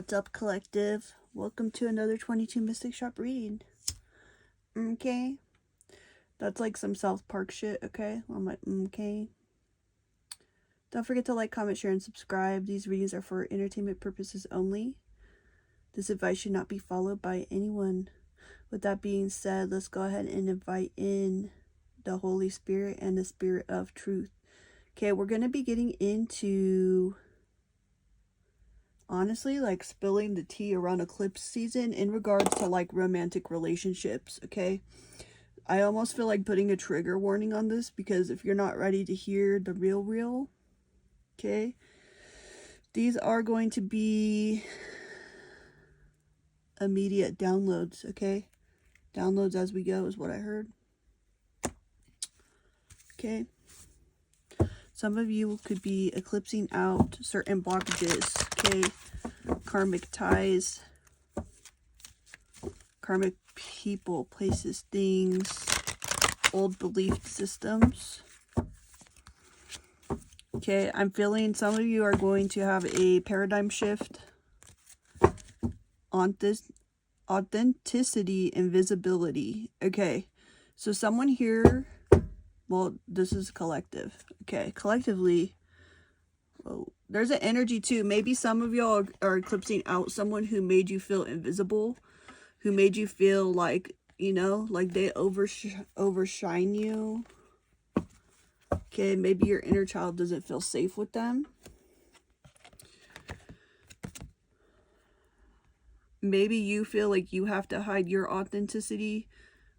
What's up, collective? Welcome to another 22 Mystic Shop reading. Okay? That's like some South Park shit, okay? I'm like, okay. Don't forget to like, comment, share, and subscribe. These readings are for entertainment purposes only. This advice should not be followed by anyone. With that being said, let's go ahead and invite in the Holy Spirit and the Spirit of Truth. Okay, we're going to be getting into, honestly, like spilling the tea around eclipse season in regards to like romantic relationships, okay? I almost feel like putting a trigger warning on this because if you're not ready to hear the real, okay? These are going to be immediate downloads, okay? Downloads as we go is what I heard. Okay. Some of you could be eclipsing out certain blockages, okay? Karmic ties, karmic people, places, things, old belief systems. Okay, I'm feeling some of you are going to have a paradigm shift on this authenticity and visibility. Okay, so someone here, well, this is collective. Okay, collectively, whoa, there's an energy too. Maybe some of y'all are eclipsing out someone who made you feel invisible, who made you feel like, you know, like they overshine you. Okay, maybe your inner child doesn't feel safe with them. Maybe you feel like you have to hide your authenticity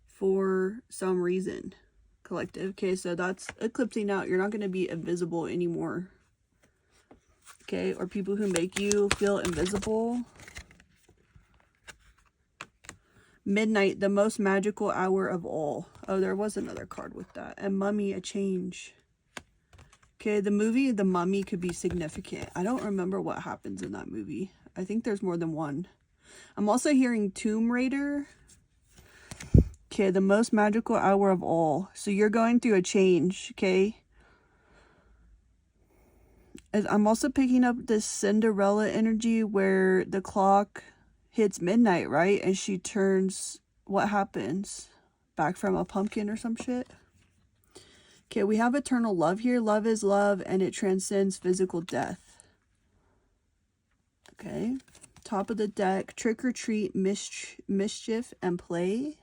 for some reason, collective. Okay, so that's eclipsing out. You're not going to be invisible anymore. Okay, or people who make you feel invisible. Midnight, the most magical hour of all. Oh, there was another card with that. And Mummy, a change. Okay, the movie The Mummy could be significant. I don't remember what happens in that movie. I think there's more than one. I'm also hearing Tomb Raider. Okay, the most magical hour of all. So you're going through a change, okay? I'm also picking up this Cinderella energy where the clock hits midnight, right? And she turns, what happens? Back from a pumpkin or some shit? Okay, we have eternal love here. Love is love and it transcends physical death. Okay. Top of the deck, trick or treat, mischief, and play.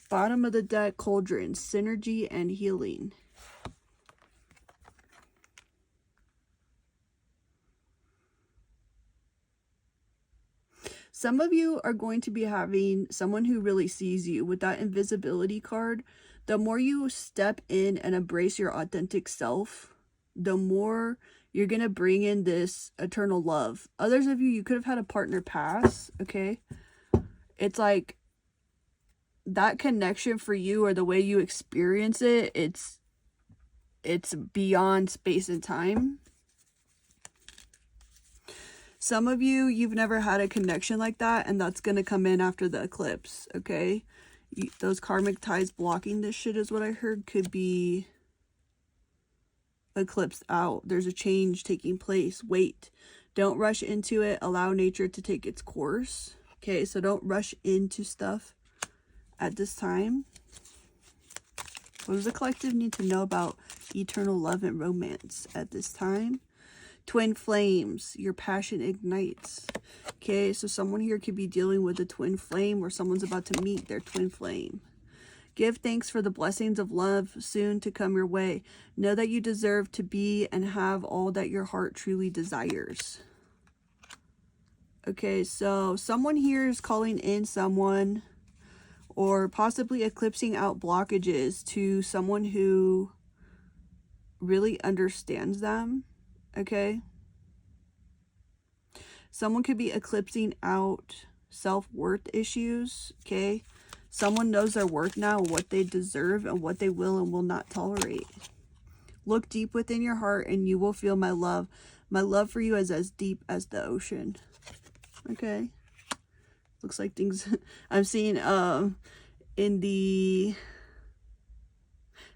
Bottom of the deck, cauldron, synergy and healing. Some of you are going to be having someone who really sees you with that invisibility card. The more you step in and embrace your authentic self, the more you're going to bring in this eternal love. Others of you, you could have had a partner pass, okay? It's like that connection for you or the way you experience it, it's beyond space and time. Some of you, you've never had a connection like that, and that's going to come in after the eclipse, okay? Those karmic ties blocking this shit is what I heard could be eclipsed out. There's a change taking place. Wait. Don't rush into it. Allow nature to take its course. Okay, so don't rush into stuff at this time. What does the collective need to know about eternal love and romance at this time? Twin flames, your passion ignites. Okay, so someone here could be dealing with a twin flame or someone's about to meet their twin flame. Give thanks for the blessings of love soon to come your way. Know that you deserve to be and have all that your heart truly desires. Okay, so someone here is calling in someone or possibly eclipsing out blockages to someone who really understands them. Okay, someone could be eclipsing out self-worth issues. Okay, someone knows their worth now, what they deserve and what they will and will not tolerate. Look deep within your heart and you will feel my love. My love for you is as deep as the ocean. Okay, looks like things I'm seeing in the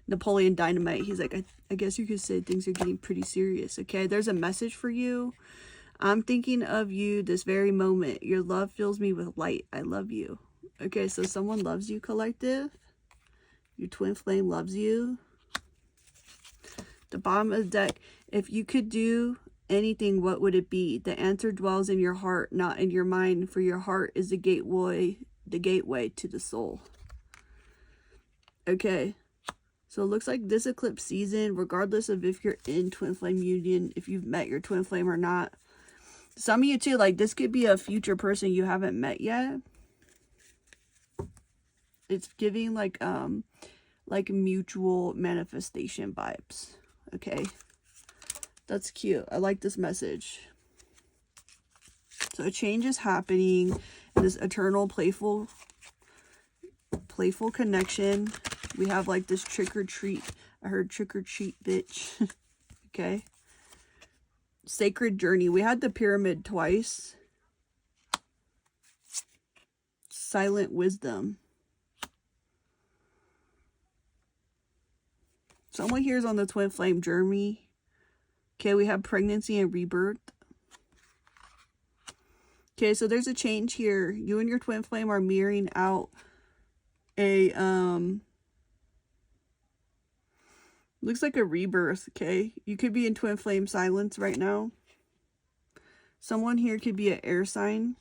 Napoleon Dynamite, he's like, I guess you could say things are getting pretty serious. Okay, there's a message for you. I'm thinking of you this very moment. Your love fills me with light. I love you. Okay, so someone loves you, collective. Your twin flame loves you. The bottom of the deck, if you could do anything, what would it be? The answer dwells in your heart, not in your mind, for your heart is the gateway to the soul. Okay, so it looks like this eclipse season, regardless of if you're in twin flame union, if you've met your twin flame or not, some of you too, like this could be a future person you haven't met yet. It's giving like mutual manifestation vibes. Okay, that's cute. I like this message. So a change is happening in this eternal playful connection. We have like this trick or treat. I heard trick or treat, bitch. Okay. Sacred journey. We had the pyramid twice. Silent wisdom. Someone here is on the twin flame journey. Okay, we have pregnancy and rebirth. Okay, so there's a change here. You and your twin flame are mirroring out a looks like a rebirth. Okay, you could be in twin flame silence right now. Someone here could be an air sign.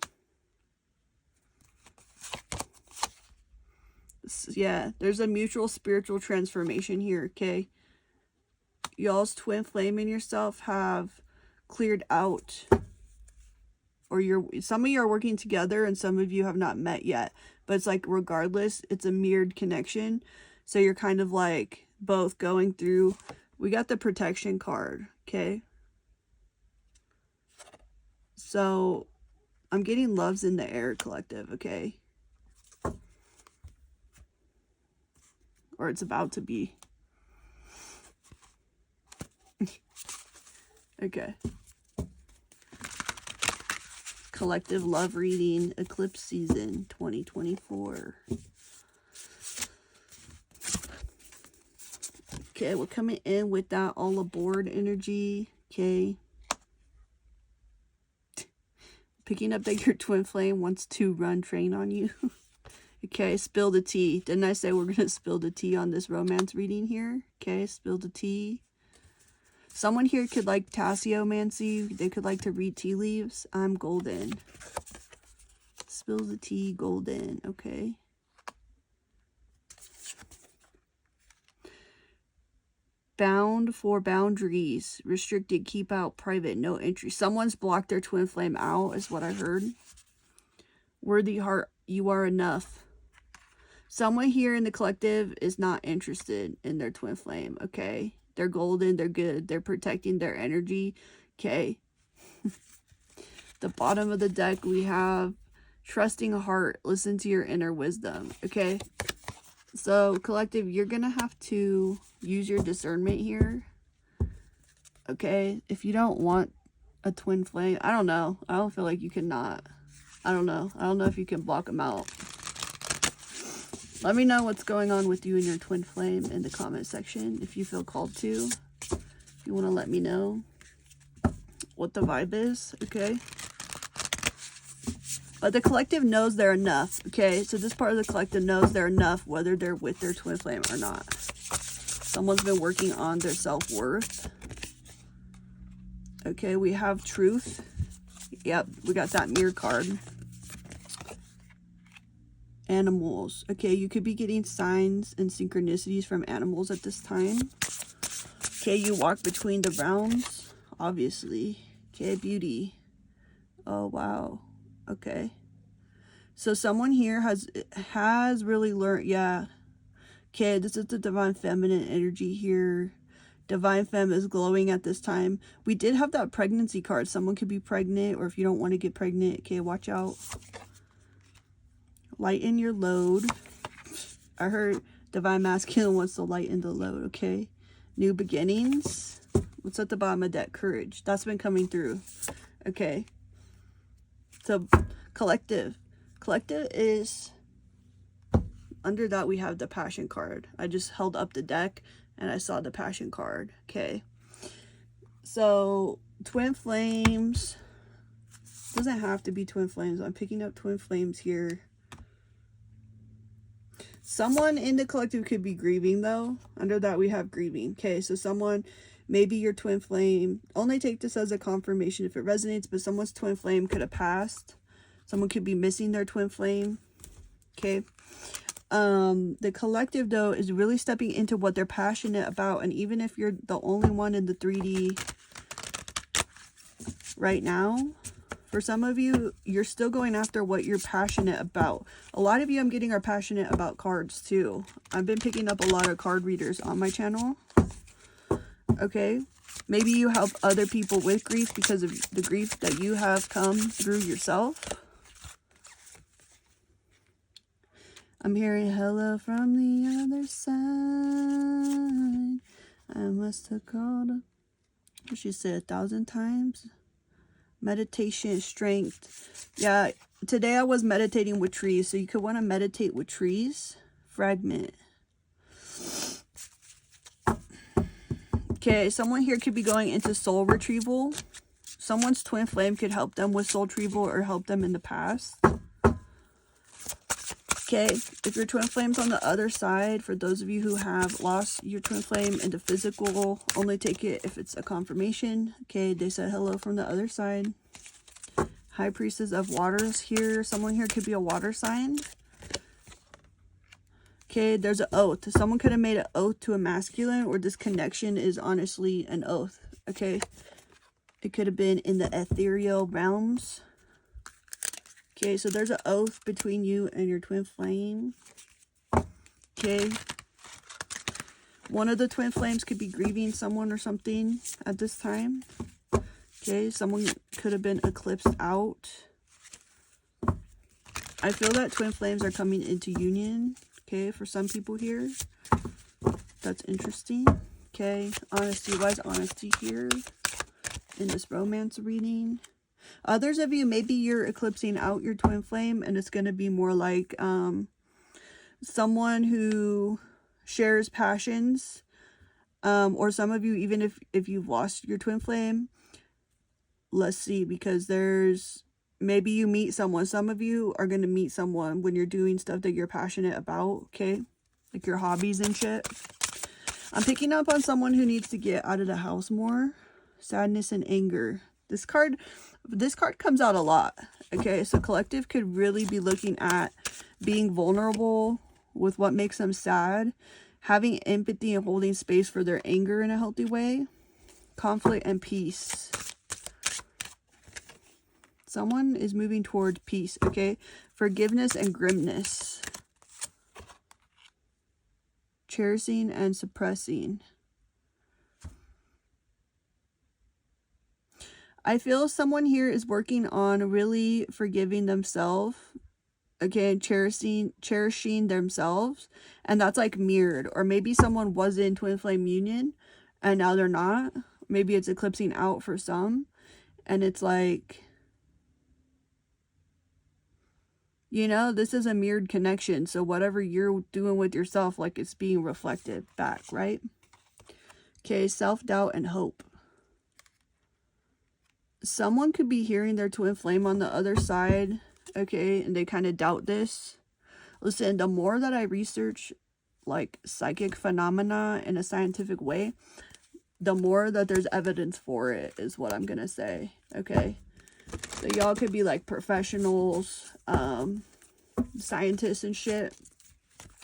Yeah, there's a mutual spiritual transformation here. Okay, y'all's twin flame and yourself have cleared out, or some of you are working together and some of you have not met yet, but it's like regardless, it's a mirrored connection. So you're kind of like both going through. We got the protection card. Okay, so I'm getting loves in the air, collective. Okay, or it's about to be. Okay, collective love reading, eclipse season 2024. Okay, we're coming in with that all aboard energy. Okay, picking up that your twin flame wants to run train on you. Okay, spill the tea. Didn't I say we're gonna spill the tea on this romance reading here? Okay, spill the tea. Someone here could like tasseomancy. They could like to read tea leaves. I'm golden. Spill the tea, golden. Okay. Bound for boundaries. Restricted, keep out, private, no entry. Someone's blocked their twin flame out, is what I heard. Worthy heart, you are enough. Someone here in the collective is not interested in their twin flame, okay? They're golden, they're good, they're protecting their energy, okay? The bottom of the deck, we have trusting a heart, listen to your inner wisdom, okay? So, collective, you're going to have to use your discernment here, okay? If you don't want a twin flame, I don't know. I don't feel like you cannot. I don't know. I don't know if you can block them out. Let me know what's going on with you and your twin flame in the comment section if you feel called to. If you want to let me know what the vibe is, okay? But the collective knows they're enough, okay? So this part of the collective knows they're enough whether they're with their twin flame or not. Someone's been working on their self-worth. Okay, we have truth. Yep, we got that mirror card. Animals. Okay, you could be getting signs and synchronicities from animals at this time. Okay, you walk between the realms, obviously. Okay, beauty. Oh, wow. Okay. So someone here has really learned, yeah. Okay, this is the divine feminine energy here. Divine femme is glowing at this time. We did have that pregnancy card. Someone could be pregnant, or if you don't want to get pregnant, okay, watch out. Lighten your load. I heard divine masculine wants to lighten the load, okay? New beginnings. What's at the bottom of that? Courage. That's been coming through. Okay. So, collective. Collective is... Under that, we have the passion card. I just held up the deck, and I saw the passion card. Okay. So, twin flames. Doesn't have to be twin flames. I'm picking up twin flames here. Someone in the collective could be grieving though. Under that we have grieving. Okay, so someone, maybe your twin flame, only take this as a confirmation if it resonates, but someone's twin flame could have passed. Someone could be missing their twin flame. Okay. The collective though is really stepping into what they're passionate about, and even if you're the only one in the 3D right now, for some of you, you're still going after what you're passionate about. A lot of you I'm getting are passionate about cards too. I've been picking up a lot of card readers on my channel. Okay, maybe you help other people with grief because of the grief that you have come through yourself. I'm hearing hello from the other side. I must have called her. She said 1,000 times. Meditation, strength. Yeah, today I was meditating with trees. So you could want to meditate with trees. Fragment. Okay, someone here could be going into soul retrieval. Someone's twin flame could help them with soul retrieval or help them in the past. Okay, if your twin flame's on the other side, for those of you who have lost your twin flame into physical, only take it if it's a confirmation. Okay, they said hello from the other side. High Priestess of Waters here. Someone here could be a water sign. Okay, there's an oath. Someone could have made an oath to a masculine, or this connection is honestly an oath. Okay, it could have been in the ethereal realms. Okay, so there's an oath between you and your twin flame. Okay. One of the twin flames could be grieving someone or something at this time. Okay, someone could have been eclipsed out. I feel that twin flames are coming into union. Okay, for some people here. That's interesting. Okay, honesty. Why is honesty here in this romance reading? Others of you, maybe you're eclipsing out your twin flame, and it's going to be more like someone who shares passions, or some of you, even if you've lost your twin flame. Let's see, because there's, maybe you meet someone. Some of you are going to meet someone when you're doing stuff that you're passionate about, okay? Like your hobbies and shit. I'm picking up on someone who needs to get out of the house more. Sadness and anger. This card comes out a lot. Okay, so collective could really be looking at being vulnerable with what makes them sad, having empathy and holding space for their anger in a healthy way. Conflict and peace. Someone is moving towards peace, okay? Forgiveness and grimness. Cherishing and suppressing. I feel someone here is working on really forgiving themselves, okay, cherishing themselves, and that's like mirrored. Or maybe someone was in twin flame union and now they're not. Maybe it's eclipsing out for some, and it's like, you know, this is a mirrored connection. So whatever you're doing with yourself, like it's being reflected back, right? Okay, self-doubt and hope. Someone could be hearing their twin flame on the other side, okay, and they kind of doubt this. Listen, the more that I research like psychic phenomena in a scientific way, the more that there's evidence for it, is what I'm gonna say, okay? So y'all could be like professionals, scientists and shit,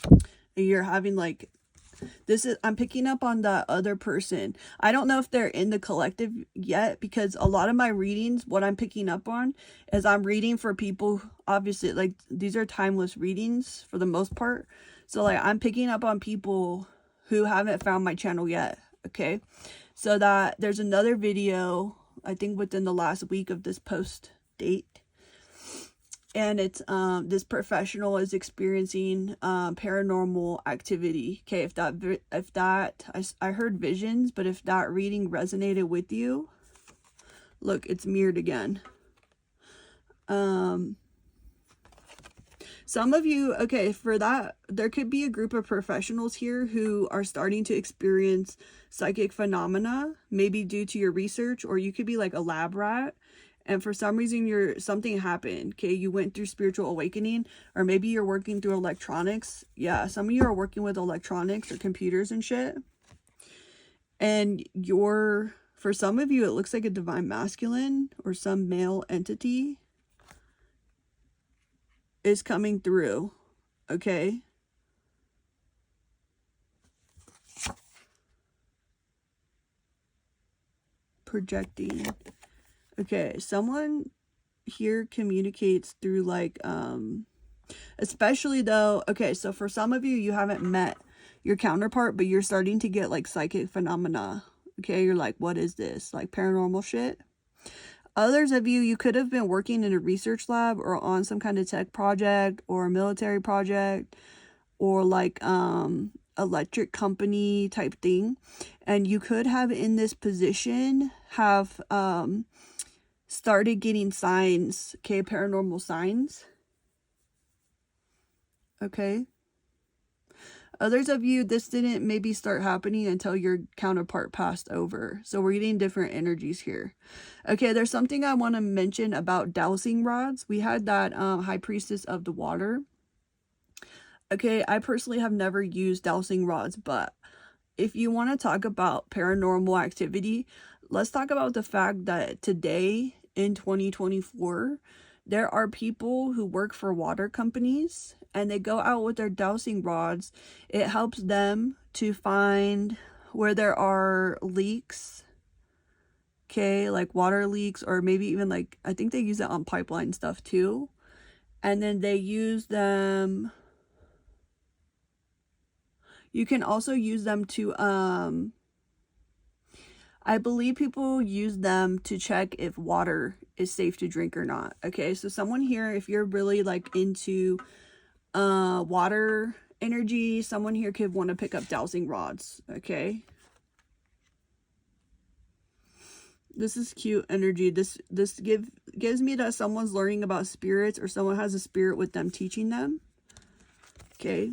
and you're having like, this is, I'm picking up on that other person. I don't know if they're in the collective yet, because a lot of my readings, what I'm picking up on is I'm reading for people, obviously, like these are timeless readings for the most part. So like I'm picking up on people who haven't found my channel yet, okay? So that there's another video, I think within the last week of this post date. And it's this professional is experiencing paranormal activity. Okay, if that I heard visions, but if that reading resonated with you, look, it's mirrored again. Some of you, okay, for that, there could be a group of professionals here who are starting to experience psychic phenomena, maybe due to your research, or you could be like a lab rat. and for some reason something happened, okay? You went through spiritual awakening, or maybe you're working through electronics. Yeah, some of you are working with electronics or computers and shit. And for some of you, it looks like a divine masculine or some male entity is coming through, okay? Projecting. Okay, someone here communicates through like, especially though, okay, so for some of you, you haven't met your counterpart, but you're starting to get like psychic phenomena, okay? You're like, what is this? Like paranormal shit? Others of you could have been working in a research lab or on some kind of tech project or a military project or like electric company type thing, and you could have in this position have started getting signs, okay, paranormal signs, okay? Others of you, this didn't maybe start happening until your counterpart passed over. So we're getting different energies here. Okay, there's something I want to mention about dowsing rods. We had that High Priestess of the Water. Okay, I personally have never used dowsing rods, but if you want to talk about paranormal activity, let's talk about the fact that today in 2024, there are people who work for water companies and they go out with their dowsing rods. It helps them to find where there are leaks, okay, like water leaks, or maybe even like, I think they use it on pipeline stuff too. And then they use them. You can also use them to, I believe people use them to check if water is safe to drink or not. Okay, so someone here, if you're really like into water energy, someone here could want to pick up dowsing rods. Okay, this is cute energy. This gives me that someone's learning about spirits, or someone has a spirit with them teaching them. Okay,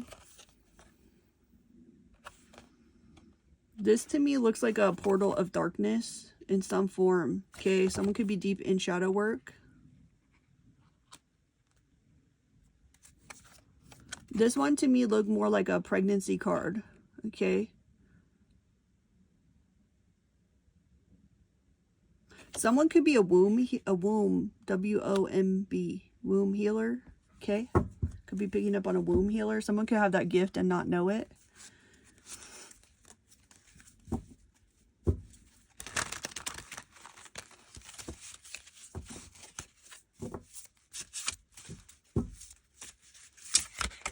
this to me looks like a portal of darkness in some form. Okay, someone could be deep in shadow work. This one to me looked more like a pregnancy card. Okay, someone could be a womb, W-O-M-B, womb healer. Okay, could be picking up on a womb healer. Someone could have that gift and not know it.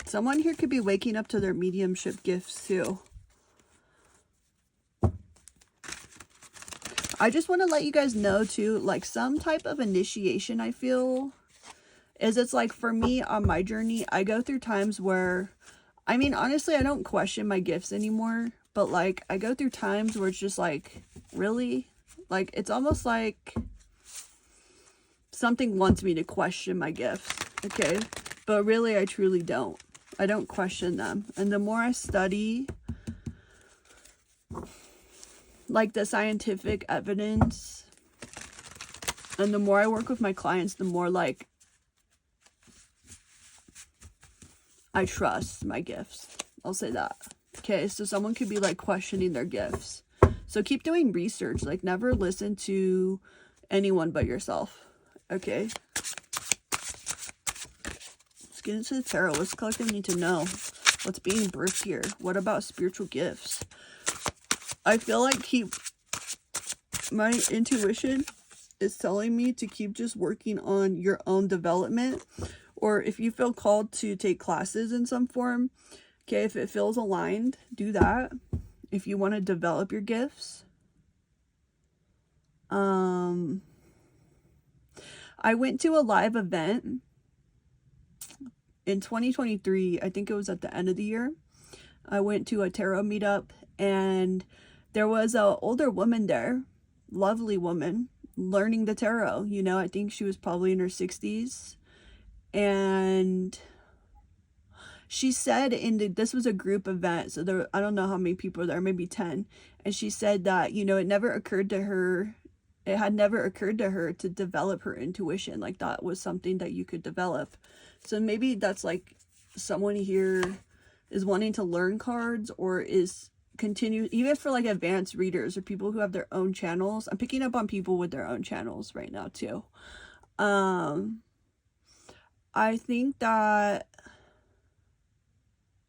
Someone here could be waking up to their mediumship gifts too. I just want to let you guys know too, like some type of initiation I feel is, it's like for me on my journey, I go through times where, I mean, honestly, I don't question my gifts anymore, but like I go through times where it's just like, really? Like it's almost like something wants me to question my gifts, okay? But really, I truly don't. I don't question them. And the more I study, like the scientific evidence, and the more I work with my clients, the more like I trust my gifts. I'll say that. Okay, so someone could be like questioning their gifts. So keep doing research. Like never listen to anyone but yourself. Okay. Let's get into the tarot. What's the collective need to know? What's being birthed here? What about spiritual gifts? I feel like my intuition is telling me to keep just working on your own development. Or if you feel called to take classes in some form, okay, if it feels aligned, do that. If you want to develop your gifts. I went to a live event in 2023. I think it was at the end of the year. I went to a tarot meetup, and there was an older woman there, lovely woman, learning the tarot. You know, I think she was probably in her 60s. And she said this was a group event, so I don't know how many people were there, maybe 10. And she said that, you know, it never occurred to her It had never occurred to her to develop her intuition. Like that was something that you could develop. So maybe that's like someone here is wanting to learn cards, or is continue, even for like advanced readers or people who have their own channels. I'm picking up on people with their own channels right now too. I think that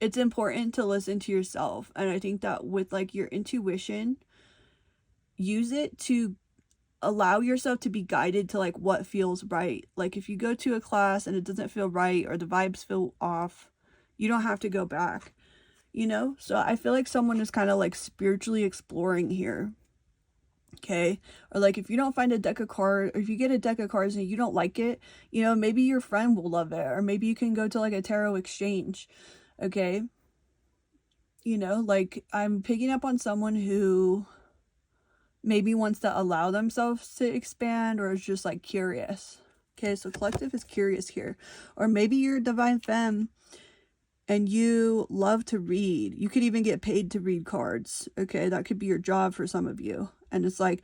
it's important to listen to yourself. And I think that with like your intuition, use it to allow yourself to be guided to like what feels right. Like if you go to a class and it doesn't feel right, or the vibes feel off, you don't have to go back, you know? So I feel like someone is kind of like spiritually exploring here. Okay, or like if you don't find a deck of cards, or if you get a deck of cards and you don't like it, you know, maybe your friend will love it, or maybe you can go to like a tarot exchange. Okay, you know, like I'm picking up on someone who maybe wants to allow themselves to expand, or is just like curious. Okay, so collective is curious here. Or maybe you're a divine femme and you love to read. You could even get paid to read cards. Okay, that could be your job for some of you. And it's like,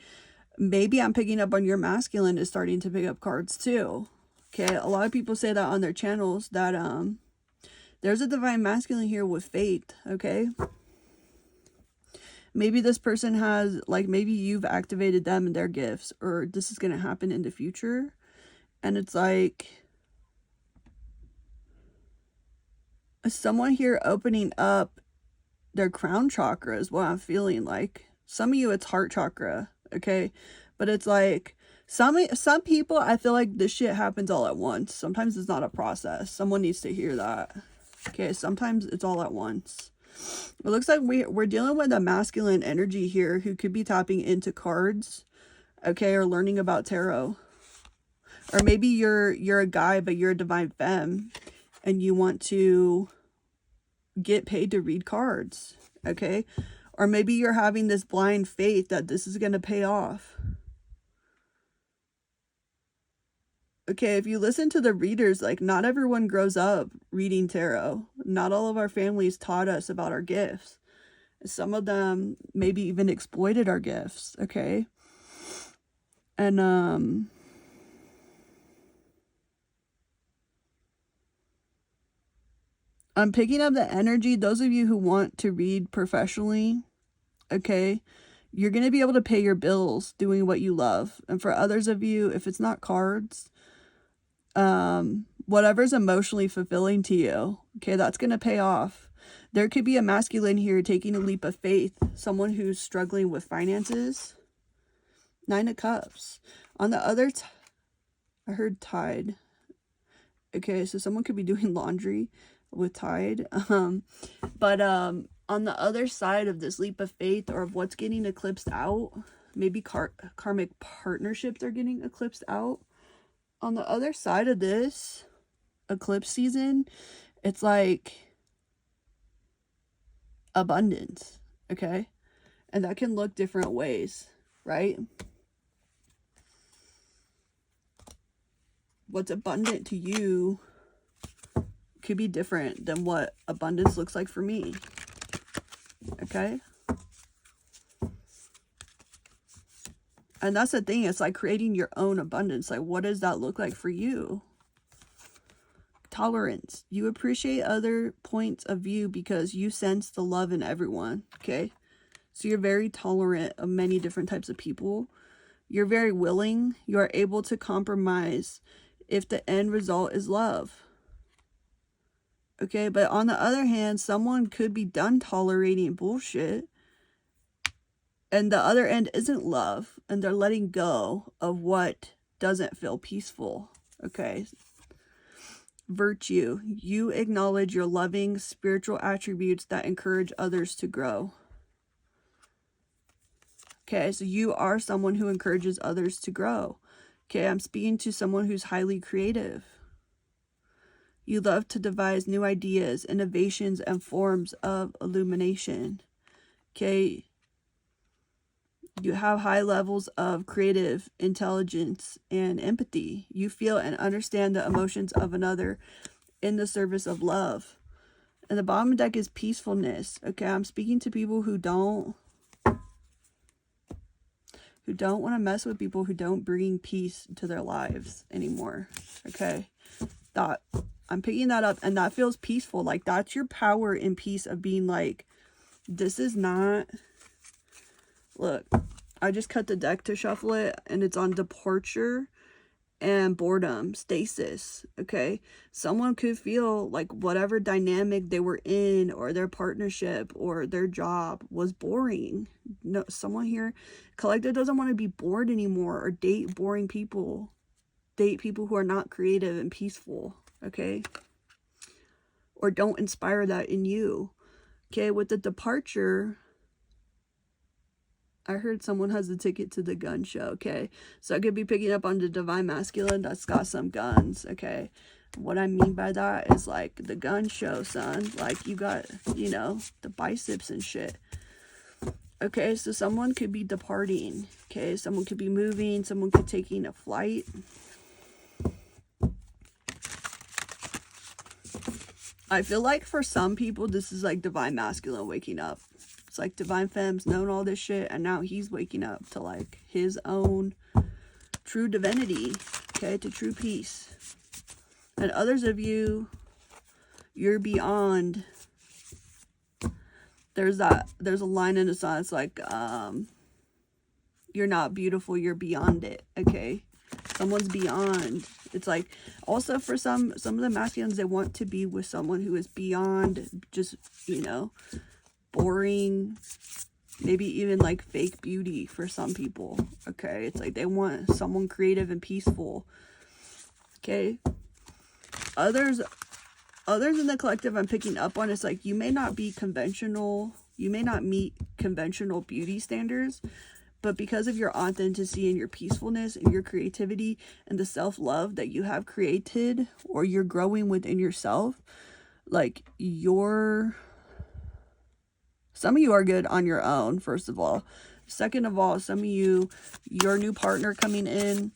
maybe I'm picking up on your masculine is starting to pick up cards too. Okay, a lot of people say that on their channels, that there's a divine masculine here with faith. Okay, maybe this person has, like, maybe you've activated them and their gifts, or this is going to happen in the future. And it's like someone here opening up their crown chakra is what I'm feeling like. Some of you, it's heart chakra, okay? But it's like, some people, I feel like this shit happens all at once. Sometimes it's not a process. Someone needs to hear that. Okay, sometimes it's all at once. It looks like we're dealing with a masculine energy here who could be tapping into cards, okay, or learning about tarot. Or maybe you're a guy, but you're a divine femme, and you want to get paid to read cards, okay? Or maybe you're having this blind faith that this is going to pay off. Okay, if you listen to the readers, like, not everyone grows up reading tarot. Not all of our families taught us about our gifts. Some of them maybe even exploited our gifts, okay? And I'm picking up the energy. Those of you who want to read professionally, okay, you're going to be able to pay your bills doing what you love. And for others of you, if it's not cards, whatever's emotionally fulfilling to you, okay, that's going to pay off. There could be a masculine here taking a leap of faith. Someone who's struggling with finances. 9 of Cups. On the other, I heard tide. Okay, so someone could be doing laundry with tide. But on the other side of this leap of faith, or of what's getting eclipsed out, maybe karmic partnerships are getting eclipsed out. On the other side of this eclipse season, it's like abundance, okay? And that can look different ways, right? What's abundant to you could be different than what abundance looks like for me, okay? And that's the thing, it's like creating your own abundance. Like, what does that look like for you? Tolerance. You appreciate other points of view because you sense the love in everyone, okay? So you're very tolerant of many different types of people. You're very willing. You are able to compromise if the end result is love. Okay, but on the other hand, someone could be done tolerating bullshit, and the other end isn't love, and they're letting go of what doesn't feel peaceful. Okay. Virtue. You acknowledge your loving spiritual attributes that encourage others to grow. Okay, so you are someone who encourages others to grow. Okay, I'm speaking to someone who's highly creative. You love to devise new ideas, innovations, and forms of illumination. Okay, you have high levels of creative intelligence and empathy. You feel and understand the emotions of another in the service of love. And the bottom deck is peacefulness. Okay, I'm speaking to people who don't who don't want to mess with people who don't bring peace to their lives anymore. Okay, that I'm picking that up, and that feels peaceful. Like, that's your power and peace of being like, this is not, look, I just cut the deck to shuffle it, and it's on departure and boredom, stasis. Okay, someone could feel like whatever dynamic they were in, or their partnership or their job was boring. No, someone here, collective, doesn't want to be bored anymore, or date boring people, date people who are not creative and peaceful. Okay, or don't inspire that in you. Okay, with the departure, I heard someone has a ticket to the gun show. Okay, so I could be picking up on the divine masculine that's got some guns. Okay, what I mean by that is like the gun show, son. Like, you got, you know, the biceps and shit. Okay, so someone could be departing. Okay, someone could be moving. Someone could be taking a flight. I feel like for some people, this is like divine masculine waking up. It's like divine femme's known all this shit, and now he's waking up to like his own true divinity, okay, to true peace. And others of you, you're beyond. There's a line in the song, it's like, you're not beautiful, you're beyond it. Okay, someone's beyond. It's like, also for some of the masculines, they want to be with someone who is beyond just, you know, boring, maybe even like fake beauty for some people. Okay, it's like they want someone creative and peaceful. Okay, others in the collective I'm picking up on, it's like, you may not be conventional, you may not meet conventional beauty standards, but because of your authenticity and your peacefulness and your creativity and the self-love that you have created, or you're growing within yourself, like, some of you are good on your own, first of all. Second of all, some of you, your new partner coming in,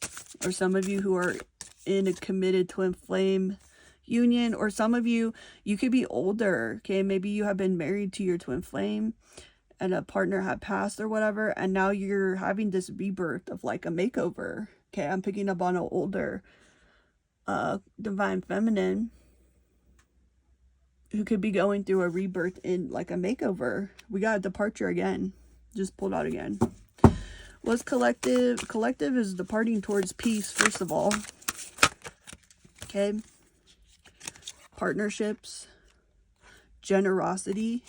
or some of you who are in a committed twin flame union, or some of you, you could be older, okay? Maybe you have been married to your twin flame, and a partner had passed or whatever, and now you're having this rebirth of like a makeover. Okay, I'm picking up on an older divine feminine who could be going through a rebirth in like a makeover. We got a departure again. Just pulled out again. What's collective? Collective is departing towards peace, first of all. Okay. Partnerships. Generosity.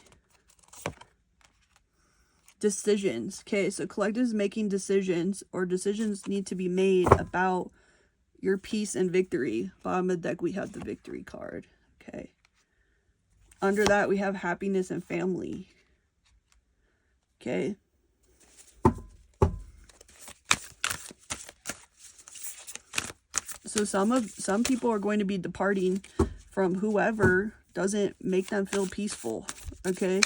Decisions. Okay, so collective is making decisions, or decisions need to be made about your peace and victory. Bottom of the deck, we have the victory card. Okay. Under that, we have happiness and family. Okay. So some people are going to be departing from whoever doesn't make them feel peaceful. Okay.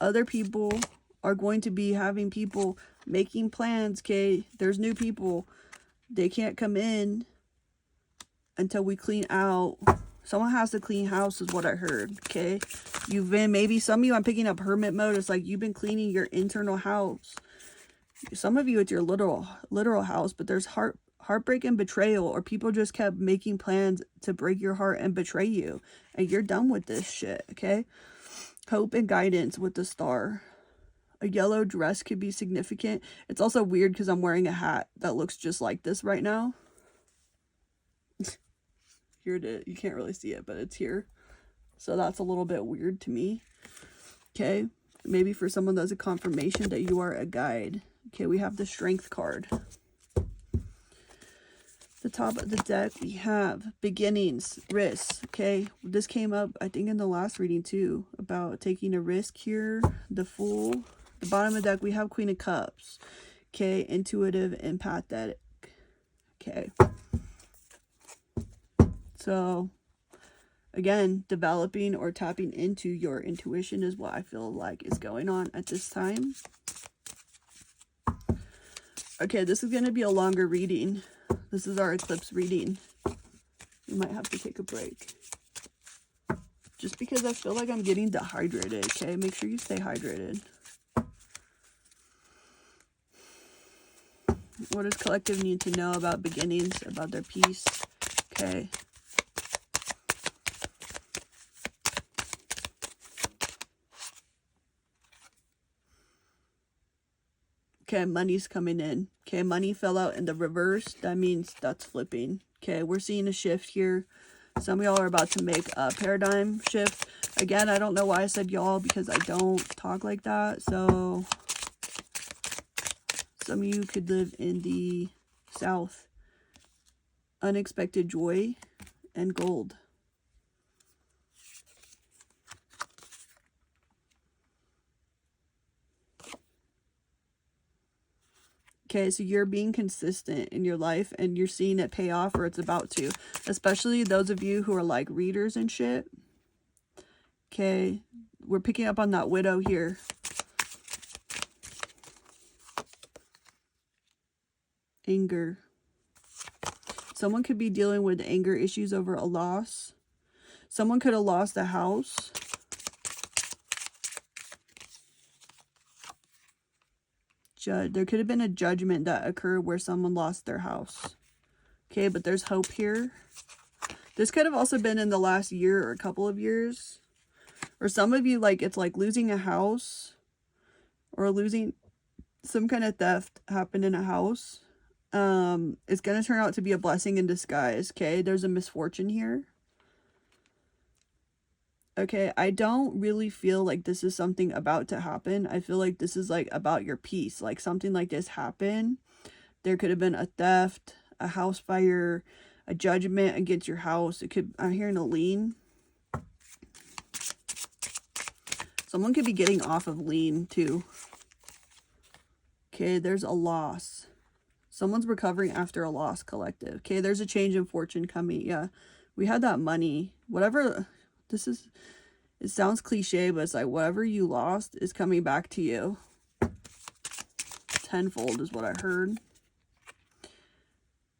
Other people are going to be having people making plans. Okay. There's new people. They can't come in until we clean out. Someone has to clean house is what I heard. Okay. You've been, maybe some of you, I'm picking up hermit mode. It's like you've been cleaning your internal house. Some of you, it's your literal house, but there's heartbreak and betrayal, or people just kept making plans to break your heart and betray you, and you're done with this shit. Okay. Hope and guidance with the star. A yellow dress could be significant. It's also weird because I'm wearing a hat that looks just like this right now. Here it is. You can't really see it, but it's here. So that's a little bit weird to me. Okay. Maybe for someone that's a confirmation that you are a guide. Okay, we have the strength card. The top of the deck, we have beginnings, risks. Okay, this came up, I think, in the last reading too, about taking a risk here. The Fool. The bottom of the deck, we have Queen of Cups. Okay, intuitive, empathetic. Okay. So, again, developing or tapping into your intuition is what I feel like is going on at this time. Okay, this is going to be a longer reading. This is our eclipse reading. We might have to take a break. Just because I feel like I'm getting dehydrated, okay? Make sure you stay hydrated. What does collective need to know about beginnings, about their peace? Okay. Okay, money's coming in. Okay, money fell out in the reverse. That means that's flipping. Okay, we're seeing a shift here. Some of y'all are about to make a paradigm shift. Again, I don't know why I said y'all, because I don't talk like that. So some of you could live in the South. Unexpected joy and gold. Okay, so you're being consistent in your life and you're seeing it pay off, or it's about to. Especially those of you who are like readers and shit. Okay, we're picking up on that widow here. Anger. Someone could be dealing with anger issues over a loss. Someone could have lost a house. There could have been a judgment that occurred where someone lost their house. Okay, but there's hope here. This could have also been in the last year or a couple of years. Or some of you, like, it's like losing a house. Or losing some kind of theft happened in a house. It's going to turn out to be a blessing in disguise. Okay, there's a misfortune here. Okay, I don't really feel like this is something about to happen. I feel like this is like about your peace. Like something like this happened. There could have been a theft, a house fire, a judgment against your house. It could, I'm hearing a lien. Someone could be getting off of lien too. Okay, there's a loss. Someone's recovering after a loss, collective. Okay, there's a change in fortune coming. Yeah, we had that money. Whatever, this is, it sounds cliche, but it's like whatever you lost is coming back to you. Tenfold is what I heard.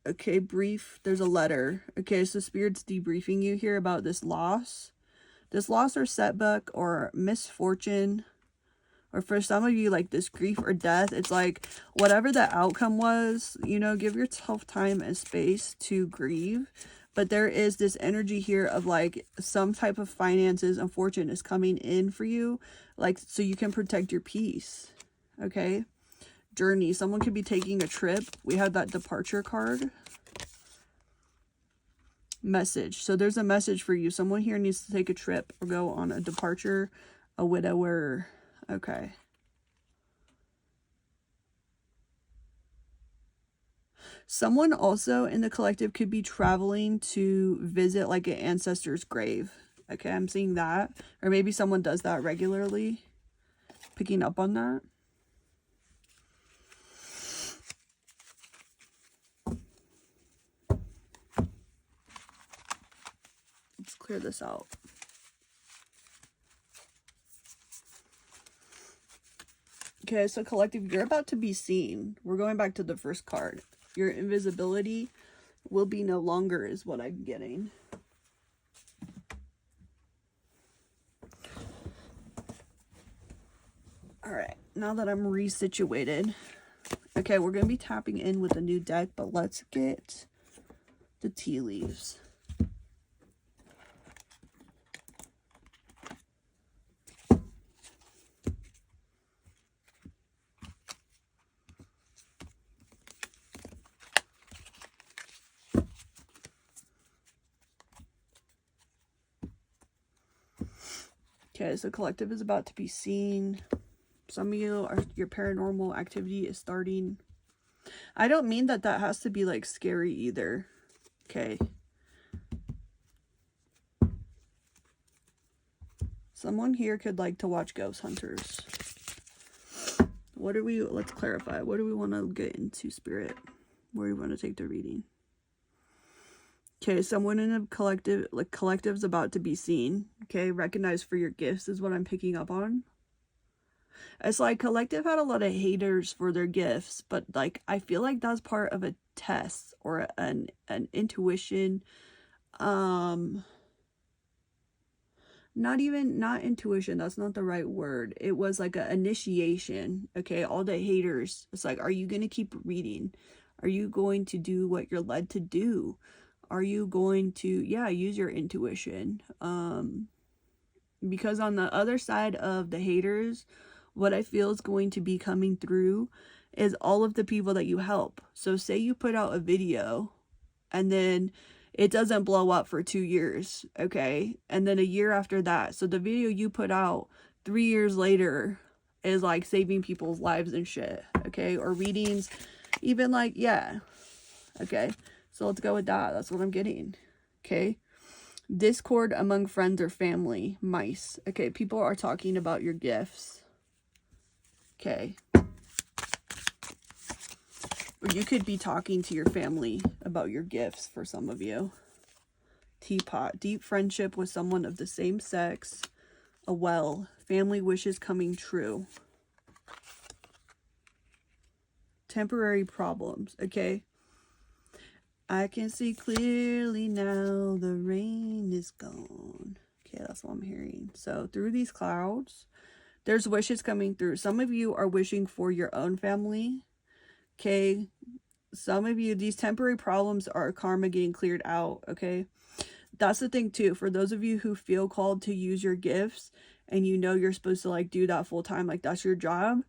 Okay, brief. There's a letter. Okay, so Spirit's debriefing you here about this loss. This loss or setback or misfortune. Or for some of you, like this grief or death, it's like whatever the outcome was, you know, give yourself time and space to grieve. But there is this energy here of like some type of finances and fortune is coming in for you. Like, so you can protect your peace. Okay. Journey. Someone could be taking a trip. We had that departure card. Message. So there's a message for you. Someone here needs to take a trip or go on a departure. A widower. Okay. Someone also in the collective could be traveling to visit like an ancestor's grave. Okay, I'm seeing that. Or maybe someone does that regularly. Picking up on that. Let's clear this out. Okay, so collective, you're about to be seen. We're going back to the first card. Your invisibility will be no longer is what I'm getting. Alright, now that I'm resituated. Okay, we're going to be tapping in with a new deck, but let's get the tea leaves. Okay, so collective is about to be seen. Some of you are, your paranormal activity is starting. I don't mean that that has to be like scary either. Okay. Someone here could like to watch ghost hunters. What are we, let's clarify. What do we want to get into, Spirit? Where do we want to take the reading? Okay, someone in a collective, like collective's about to be seen. Okay, recognized for your gifts is what I'm picking up on. It's like collective had a lot of haters for their gifts, but like I feel like that's part of a test or an intuition. Not intuition, that's not the right word. It was like an initiation. Okay, all the haters, it's like, are you gonna keep reading? Are you going to do what you're led to do? Are you going to, yeah, use your intuition? Because on the other side of the haters, what I feel is going to be coming through is all of the people that you help. So say you put out a video and then it doesn't blow up for 2 years, okay? And then a year after that, so the video you put out 3 years later is like saving people's lives and shit, okay? Or readings, even like, yeah, okay? So let's go with that. That's what I'm getting, okay? Discord among friends or family, mice. Okay, people are talking about your gifts. Okay. Or you could be talking to your family about your gifts for some of you. Teapot. Deep friendship with someone of the same sex. A well. Family wishes coming true. Temporary problems. Okay. I can see clearly now, the rain is gone. Okay, that's what I'm hearing. So through these clouds, there's wishes coming through. Some of you are wishing for your own family. Okay, some of you, these temporary problems are karma getting cleared out. Okay, that's the thing too. For those of you who feel called to use your gifts and you know you're supposed to like do that full time, like that's your job.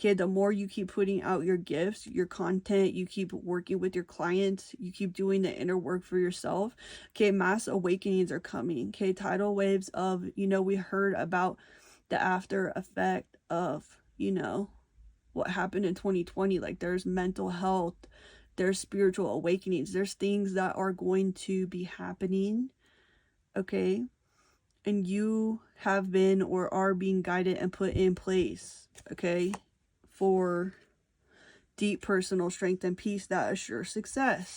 Okay, the more you keep putting out your gifts, your content, you keep working with your clients, you keep doing the inner work for yourself. Okay, mass awakenings are coming. Okay, tidal waves of, you know, we heard about the after effect of, you know, what happened in 2020. Like there's mental health, there's spiritual awakenings, there's things that are going to be happening. Okay, and you have been or are being guided and put in place. Okay, for deep personal strength and peace that assures success.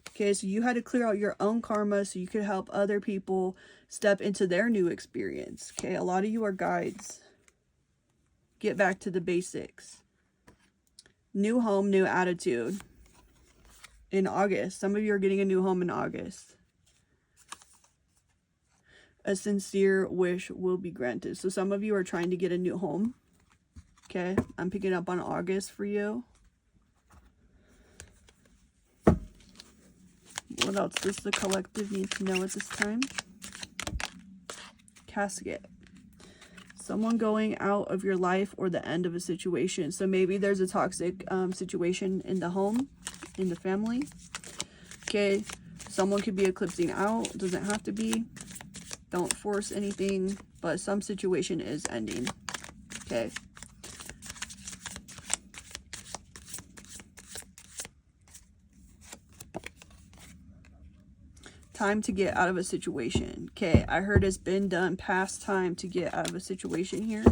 Okay, so you had to clear out your own karma so you could help other people step into their new experience. Okay, a lot of you are guides. Get back to the basics. New home, new attitude. In August. Some of you are getting a new home in August. A sincere wish will be granted. So some of you are trying to get a new home. Okay, I'm picking up on August for you. What else does the collective need to know at this time? Casket. Someone going out of your life or the end of a situation. So maybe there's a toxic situation in the home, in the family. Okay, someone could be eclipsing out. Doesn't have to be. Don't force anything, but some situation is ending. Okay. Time to get out of a situation. Okay, I heard it's been done. Past time to get out of a situation here.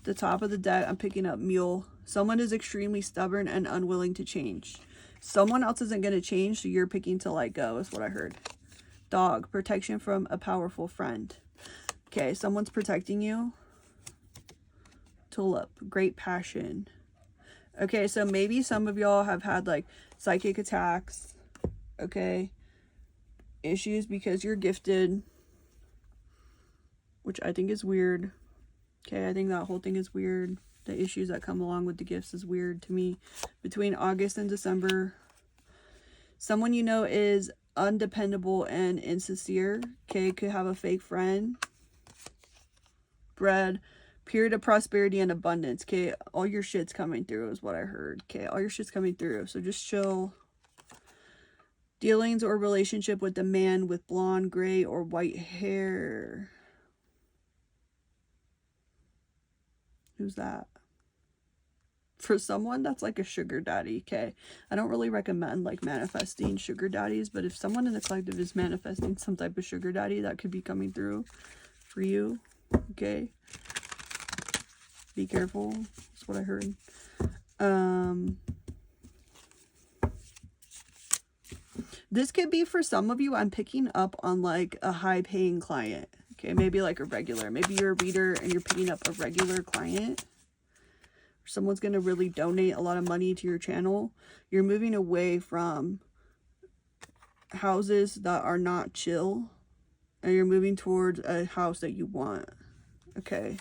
The top of the deck, I'm picking up mule. Someone is extremely stubborn and unwilling to change. Someone else isn't going to change, so you're picking to let go, is what I heard. Dog, protection from a powerful friend. Okay, someone's protecting you. Tulip, great passion. Okay, so maybe some of y'all have had like psychic attacks. Okay. Issues because you're gifted, which I think is weird. Okay, I think that whole thing is weird. The issues that come along with the gifts is weird to me. Between August and December, someone you know is undependable and insincere. Okay, could have a fake friend. Bread, period of prosperity and abundance. Okay, all your shit's coming through is what I heard. Okay, all your shit's coming through, so just chill. Dealings or relationship with a man with blonde, gray, or white hair. Who's that? For someone, that's like a sugar daddy, okay? I don't really recommend like manifesting sugar daddies, but if someone in the collective is manifesting some type of sugar daddy, that could be coming through for you, okay? Be careful. That's what I heard. This could be for some of you. I'm picking up on like a high paying client. Okay, maybe like a regular. Maybe you're a reader and you're picking up a regular client. Someone's going to really donate a lot of money to your channel. You're moving away from houses that are not chill. And you're moving towards a house that you want. Okay.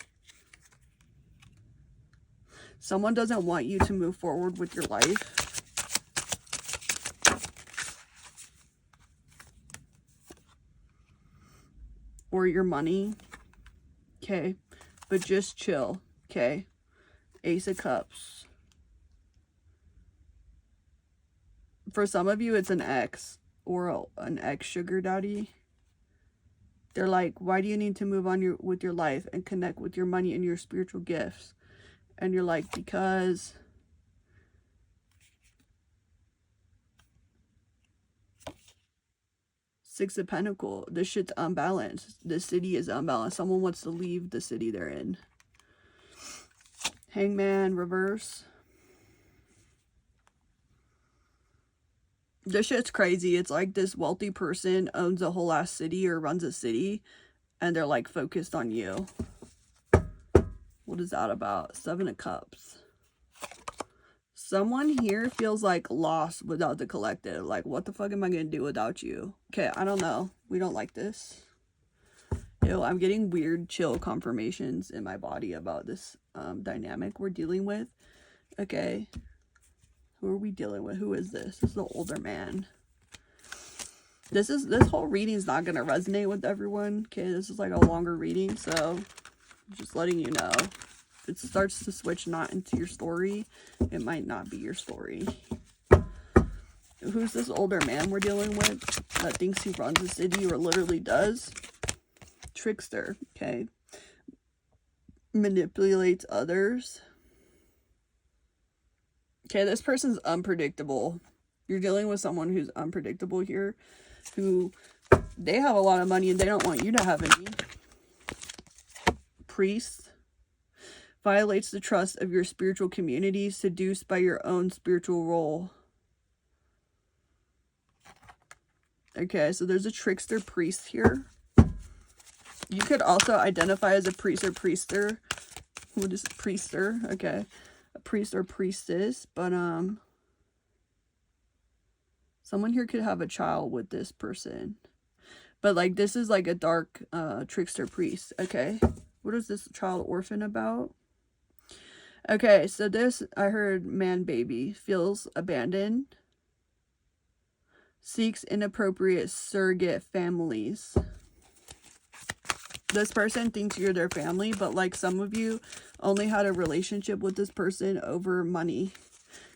Someone doesn't want you to move forward with your life. or your money. Okay, but just chill. Okay, Ace of Cups. For some of you, it's an ex or an ex sugar daddy. They're like, why do you need to move on with your life and connect with your money and your spiritual gifts? And you're like, because Six of Pentacles, this shit's unbalanced. The city is unbalanced. Someone wants to leave the city they're in. Hangman, reverse. This shit's crazy. It's like this wealthy person owns a whole ass city or runs a city, and they're like focused on you. What is that about? Seven of Cups. Someone here feels like lost without the collective. Like, what the fuck am I gonna do without you? Okay, I don't know. We don't like this. Ew, I'm getting weird chill confirmations in my body about this dynamic we're dealing with. Okay. Who are we dealing with? Who is this? This is the older man. This whole reading is not gonna resonate with everyone. Okay, this is like a longer reading, so just letting you know. If it starts to switch not into your story, it might not be your story. Who's this older man we're dealing with that thinks he runs a city or literally does? Trickster, okay. Manipulates others. Okay, this person's unpredictable. You're dealing with someone who's unpredictable here, who they have a lot of money and they don't want you to have any. Priest. Violates the trust of your spiritual community, seduced by your own spiritual role. Okay, so there's a trickster priest here. You could also identify as a priest or priester. What is priester? Okay. A priest or priestess, but someone here could have a child with this person, but like this is like a dark trickster priest. Okay, what is this child orphan about? Okay, so this, I heard man baby, feels abandoned, seeks inappropriate surrogate families. This person thinks you're their family, but like some of you only had a relationship with this person over money.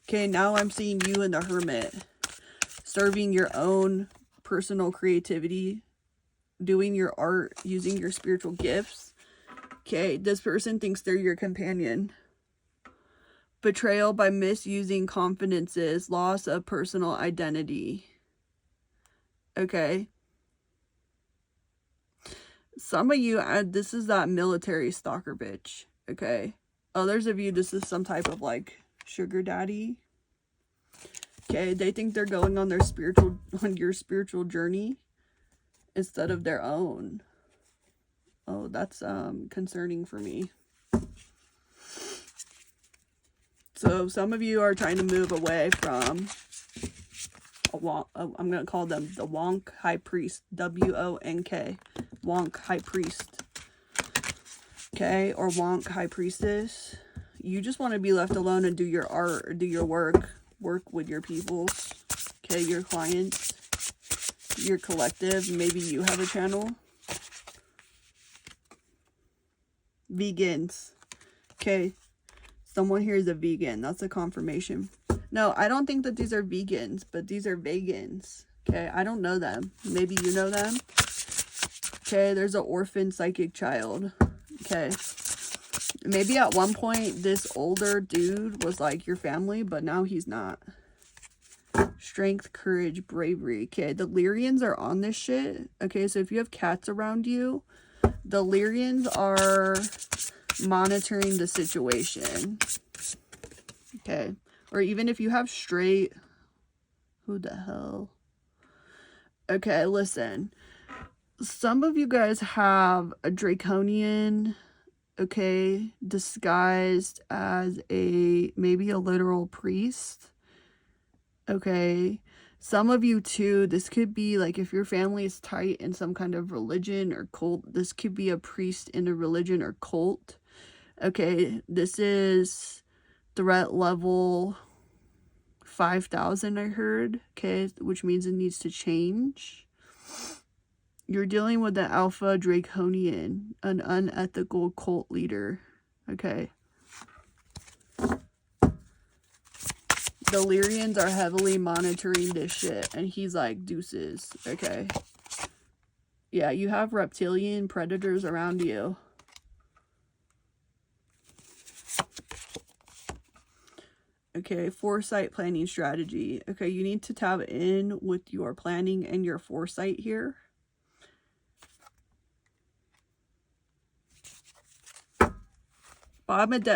Okay, now I'm seeing you in the hermit, serving your own personal creativity, doing your art, using your spiritual gifts. Okay, this person thinks they're your companion. Betrayal by misusing confidences, loss of personal identity. Okay. Some of you, this is that military stalker bitch, okay? Others of you, this is some type of, like, sugar daddy. Okay, they think they're going on your spiritual journey instead of their own. Oh, that's concerning for me. So some of you are trying to move away from I'm going to call them the Wonk High Priest, W-O-N-K, Wonk High Priest, okay, or Wonk High Priestess. You just want to be left alone and do your art or do your work with your people, okay, your clients, your collective. Maybe you have a channel. Vegans, okay, someone here is a vegan. That's a confirmation. No, I don't think that these are vegans, but these are vegans. Okay, I don't know them. Maybe you know them. Okay, there's an orphan psychic child. Okay. Maybe at one point this older dude was like your family, but now he's not. Strength, courage, bravery. Okay, the Lyrians are on this shit. Okay, so if you have cats around you, the Lyrians are monitoring the situation. Okay. Or even if you have straight, who the hell? Okay, listen. Some of you guys have a draconian, okay, disguised as maybe a literal priest. Okay. Some of you too, this could be like if your family is tight in some kind of religion or cult, this could be a priest in a religion or cult. Okay, this is threat level 5,000, I heard, okay, which means it needs to change. You're dealing with the Alpha Draconian, an unethical cult leader. Okay. The Lyrians are heavily monitoring this shit, and he's like, deuces. Okay. Yeah, you have reptilian predators around you. Okay, foresight, planning, strategy. Okay, you need to tap in with your planning and your foresight here. Bottom of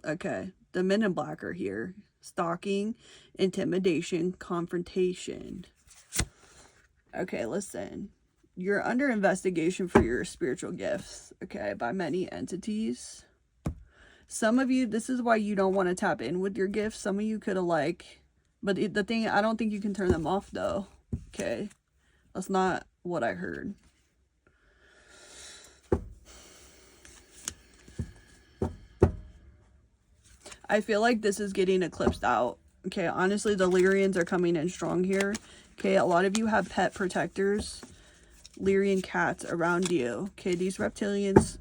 okay, the men in black are here. Stalking, intimidation, confrontation. Okay, listen. You're under investigation for your spiritual gifts, okay, by many entities. Some of you, this is why you don't want to tap in with your gifts. Some of you could have like, but the thing, I don't think you can turn them off though. Okay. That's not what I heard. I feel like this is getting eclipsed out. Okay. Honestly, the Lyrians are coming in strong here. Okay. A lot of you have pet protectors, Lyrian cats around you. Okay. These reptilians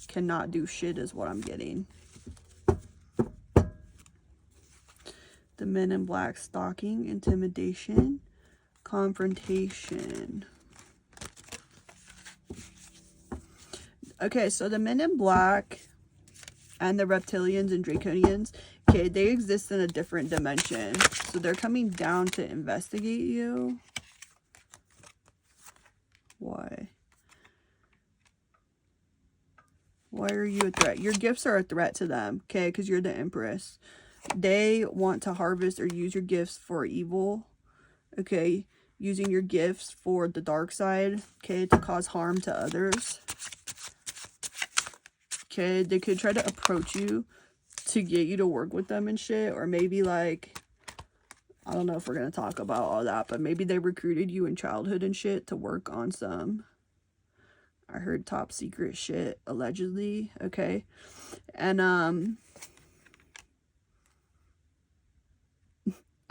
cannot do shit is what I'm getting. The men in black, stalking, intimidation, confrontation. Okay, so the men in black and the reptilians and draconians, okay, they exist in a different dimension. So they're coming down to investigate you. Why? Why are you a threat? Your gifts are a threat to them, okay, because you're the Empress. They want to harvest or use your gifts for evil, okay? Using your gifts for the dark side, okay, to cause harm to others. Okay, they could try to approach you to get you to work with them and shit, or maybe like, I don't know if we're going to talk about all that, but maybe they recruited you in childhood and shit to work on some, I heard top secret shit, allegedly, okay? And,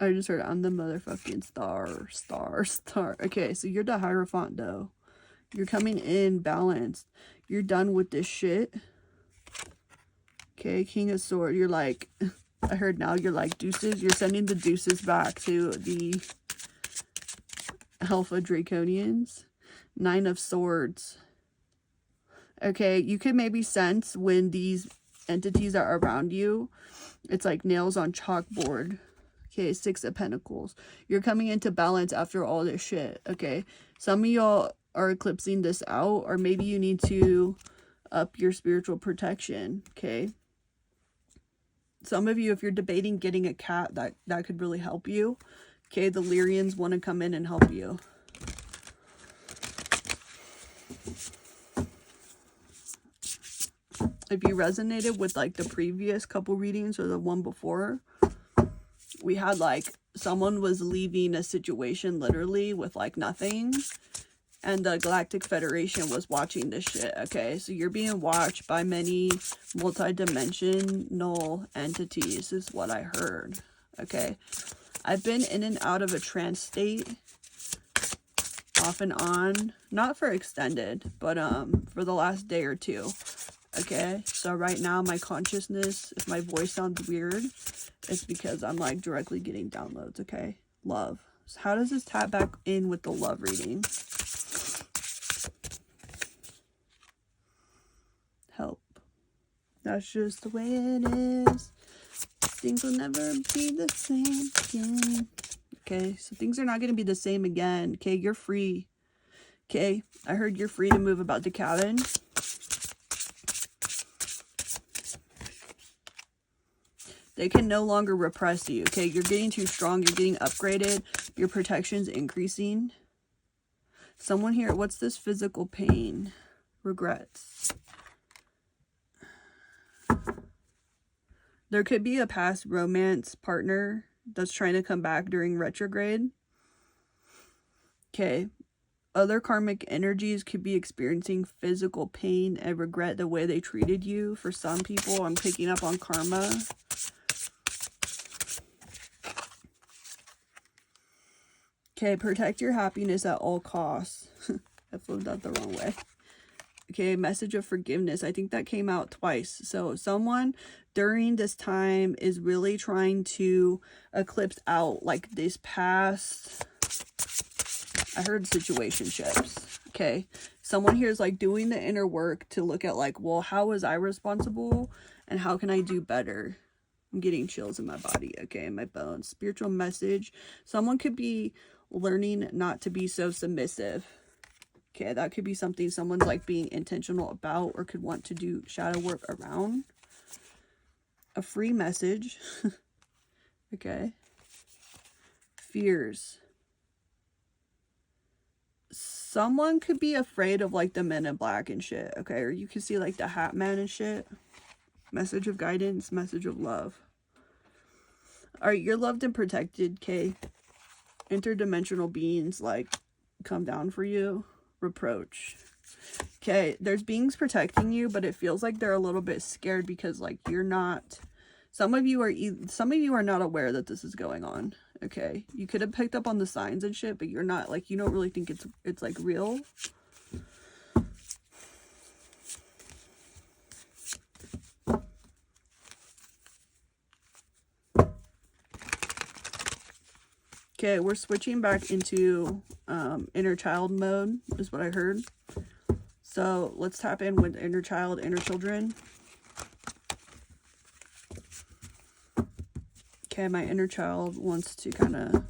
I just heard I'm the motherfucking star. Okay, so you're the Hierophant, though. You're coming in balanced. You're done with this shit. Okay, King of Swords. You're like, I heard now you're like deuces. You're sending the deuces back to the Alpha Draconians. Nine of Swords. Okay, you could maybe sense when these entities are around you. It's like nails on chalkboard. Okay, Six of Pentacles. You're coming into balance after all this shit, okay? Some of y'all are eclipsing this out, or maybe you need to up your spiritual protection, okay? Some of you, if you're debating getting a cat, that could really help you. Okay, the Lyrians want to come in and help you. If you resonated with like the previous couple readings or the one before, we had like someone was leaving a situation literally with like nothing, and the Galactic Federation was watching this shit, okay? So you're being watched by many multi-dimensional entities is what I heard, okay? I've been in and out of a trance state off and on, not for extended, but for the last day or two, okay? So right now my consciousness, if my voice sounds weird, it's because I'm like directly getting downloads, okay? Love. So how does this tap back in with the love reading? Help. That's just the way it is. Things will never be the same again. Okay, so things are not going to be the same again. Okay, you're free. Okay, I heard you're free to move about the cabin. They can no longer repress you. Okay, you're getting too strong. You're getting upgraded. Your protection's increasing. Someone here, what's this physical pain? Regrets. There could be a past romance partner that's trying to come back during retrograde. Okay. Other karmic energies could be experiencing physical pain and regret the way they treated you. For some people, I'm picking up on karma. Okay, protect your happiness at all costs. I flipped that the wrong way. Okay, message of forgiveness. I think that came out twice. So someone during this time is really trying to eclipse out like this past, I heard situationships. Okay, someone here is like doing the inner work to look at like, well, how was I responsible and how can I do better? I'm getting chills in my body, okay, in my bones. Spiritual message. Someone could be learning not to be so submissive. Okay, that could be something someone's like being intentional about or could want to do shadow work around. A free message. Okay. Fears. Someone could be afraid of like the men in black and shit. Okay, or you can see like the hat man and shit. Message of guidance, message of love. Alright, you're loved and protected, okay? Interdimensional beings like come down for you. Reproach. Okay, there's beings protecting you, but it feels like they're a little bit scared because like you're not, some of you are not aware that this is going on. Okay, you could have picked up on the signs and shit, but you're not, like, you don't really think it's like real. Okay, we're switching back into inner child mode, is what I heard. So let's tap in with inner child, inner children. Okay, my inner child wants to kind of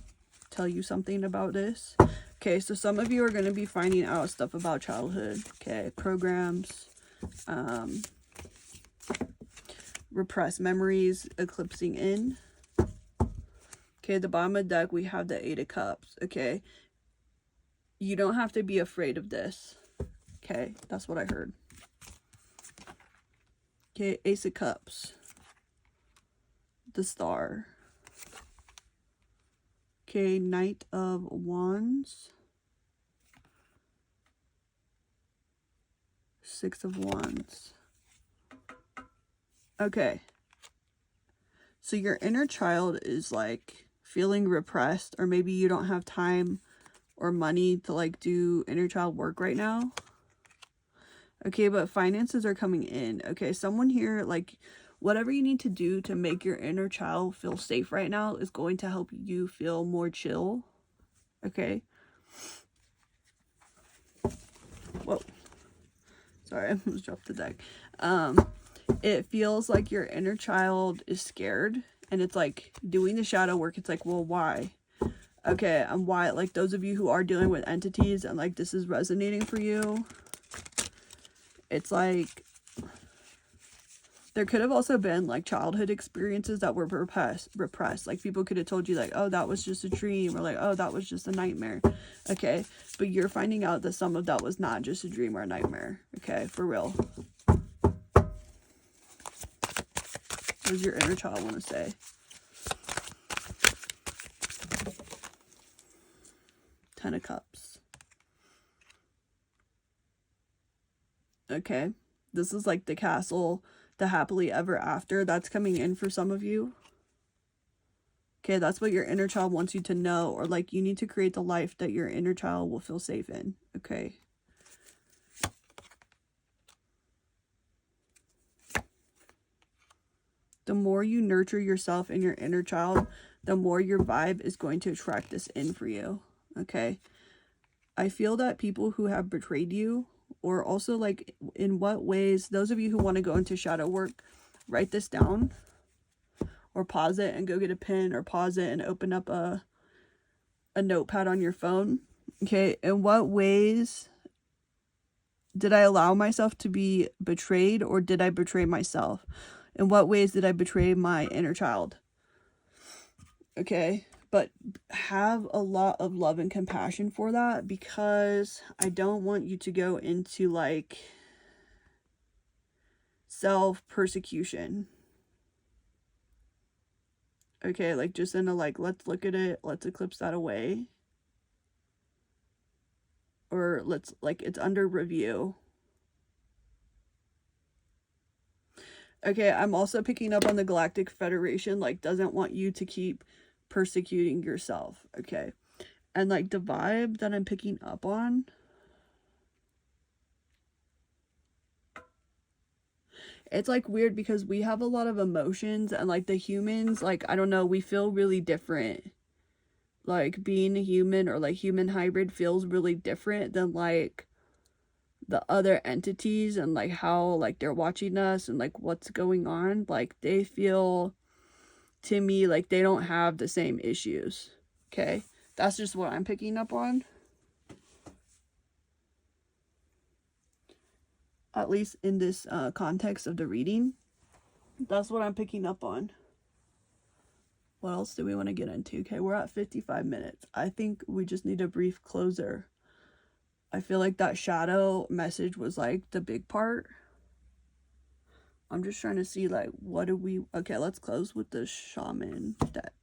tell you something about this. Okay, so some of you are going to be finding out stuff about childhood. Okay, programs, repressed memories, eclipsing in. Okay, the bottom of the deck, we have the 8 of Cups. Okay, you don't have to be afraid of this. Okay, that's what I heard. Okay, Ace of Cups. The Star. Okay, Knight of Wands. 6 of Wands. Okay. So your inner child is like feeling repressed, or maybe you don't have time or money to like do inner child work right now. Okay, but finances are coming in. Okay, someone here, like, whatever you need to do to make your inner child feel safe right now is going to help you feel more chill. Okay. Whoa. Sorry, I almost dropped the deck. It feels like your inner child is scared, and it's like doing the shadow work. It's like, well, why? Okay, and why? Like, those of you who are dealing with entities and like this is resonating for you, it's like there could have also been like childhood experiences that were repressed. Like, people could have told you like, oh, that was just a dream, or like, oh, that was just a nightmare. Okay, but you're finding out that some of that was not just a dream or a nightmare. Okay, for real. What does your inner child want to say? Ten of Cups. Okay, this is like the castle, the happily ever after that's coming in for some of you. Okay, that's what your inner child wants you to know, or like you need to create the life that your inner child will feel safe in. Okay. The more you nurture yourself and your inner child, the more your vibe is going to attract this in for you. Okay. I feel that people who have betrayed you, or also like in what ways, those of you who want to go into shadow work, write this down or pause it and go get a pen, or pause it and open up a notepad on your phone. Okay. In what ways did I allow myself to be betrayed, or did I betray myself? In what ways did I betray my inner child? Okay, but have a lot of love and compassion for that, because I don't want you to go into like self-persecution. Okay, like just in a like, let's look at it, let's eclipse that away. Or let's, like, it's under review. Okay, I'm also picking up on the Galactic Federation, like, doesn't want you to keep persecuting yourself. Okay, and like the vibe that I'm picking up on It's like weird because we have a lot of emotions, and like the humans, like, I don't know, we feel really different. Like being a human or like human hybrid feels really different than like the other entities, and like how like they're watching us and like what's going on. Like they feel, to me, like they don't have the same issues. Okay, that's just what I'm picking up on, at least in this context of the reading. That's what I'm picking up on. What else do we want to get into? Okay, we're at 55 minutes. I think we just need a brief closer. I feel like that shadow message was like the big part. I'm just trying to see like what do we... Okay, let's close with the shaman deck.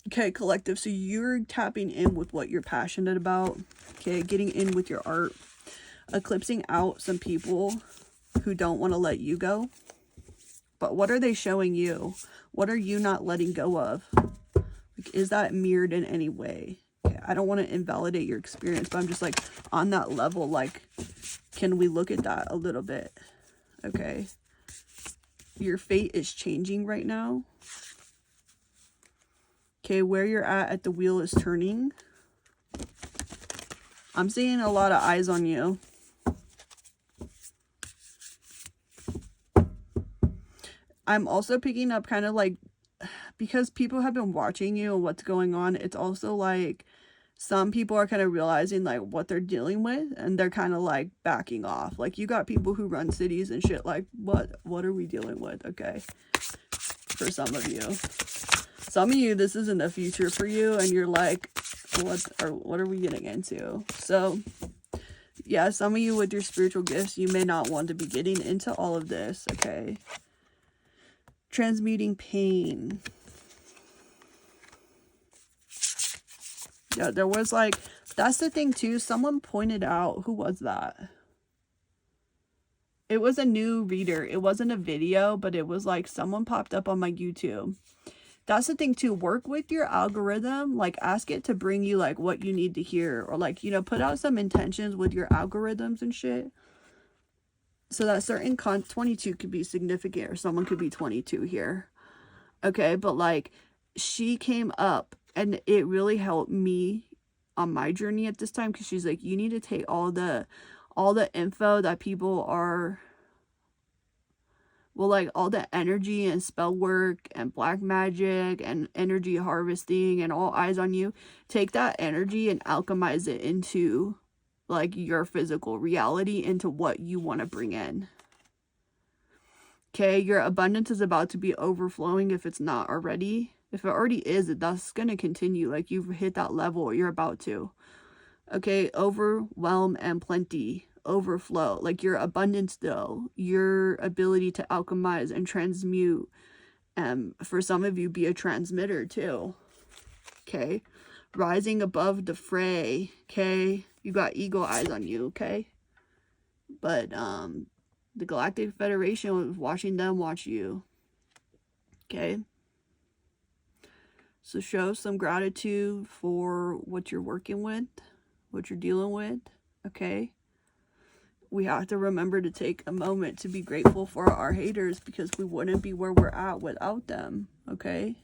Okay, collective, so you're tapping in with what you're passionate about. Okay, getting in with your art. Eclipsing out some people who don't want to let you go. But what are they showing you? What are you not letting go of? Like, is that mirrored in any way? Okay, I don't want to invalidate your experience, but I'm just like on that level, like, can we look at that a little bit? Okay. Your fate is changing right now. Okay, where you're at the wheel is turning. I'm seeing a lot of eyes on you. I'm also picking up kind of like, because people have been watching you and what's going on, it's also like some people are kind of realizing like what they're dealing with, and they're kind of like backing off. Like you got people who run cities and shit, like what are we dealing with? Okay, for some of you, this isn't the future for you, and you're like, what are we getting into? So yeah, some of you with your spiritual gifts, you may not want to be getting into all of this. Okay, transmuting pain. Yeah, there was like, that's the thing too, someone pointed out, who was that? It was a new reader. It wasn't a video, but it was like someone popped up on my YouTube. That's the thing too, work with your algorithm, like ask it to bring you like what you need to hear, or like, you know, put out some intentions with your algorithms and shit, so that certain 22 could be significant, or someone could be 22 here. Okay, but like she came up and it really helped me on my journey at this time, because she's like, you need to take all the info that people are, well, like all the energy and spell work and black magic and energy harvesting and all eyes on you, take that energy and alchemize it into like your physical reality, into what you want to bring in. Okay, your abundance is about to be overflowing if it's not already. If it already is, that's going to continue. Like you've hit that level, you're about to. Okay, overwhelm and plenty, overflow. Like your abundance though, your ability to alchemize and transmute. For some of you, be a transmitter too. Okay, rising above the fray. Okay, you got eagle eyes on you. Okay, but the Galactic Federation was watching them watch you. Okay, so show some gratitude for what you're working with, what you're dealing with. Okay, we have to remember to take a moment to be grateful for our haters, because we wouldn't be where we're at without them. Okay,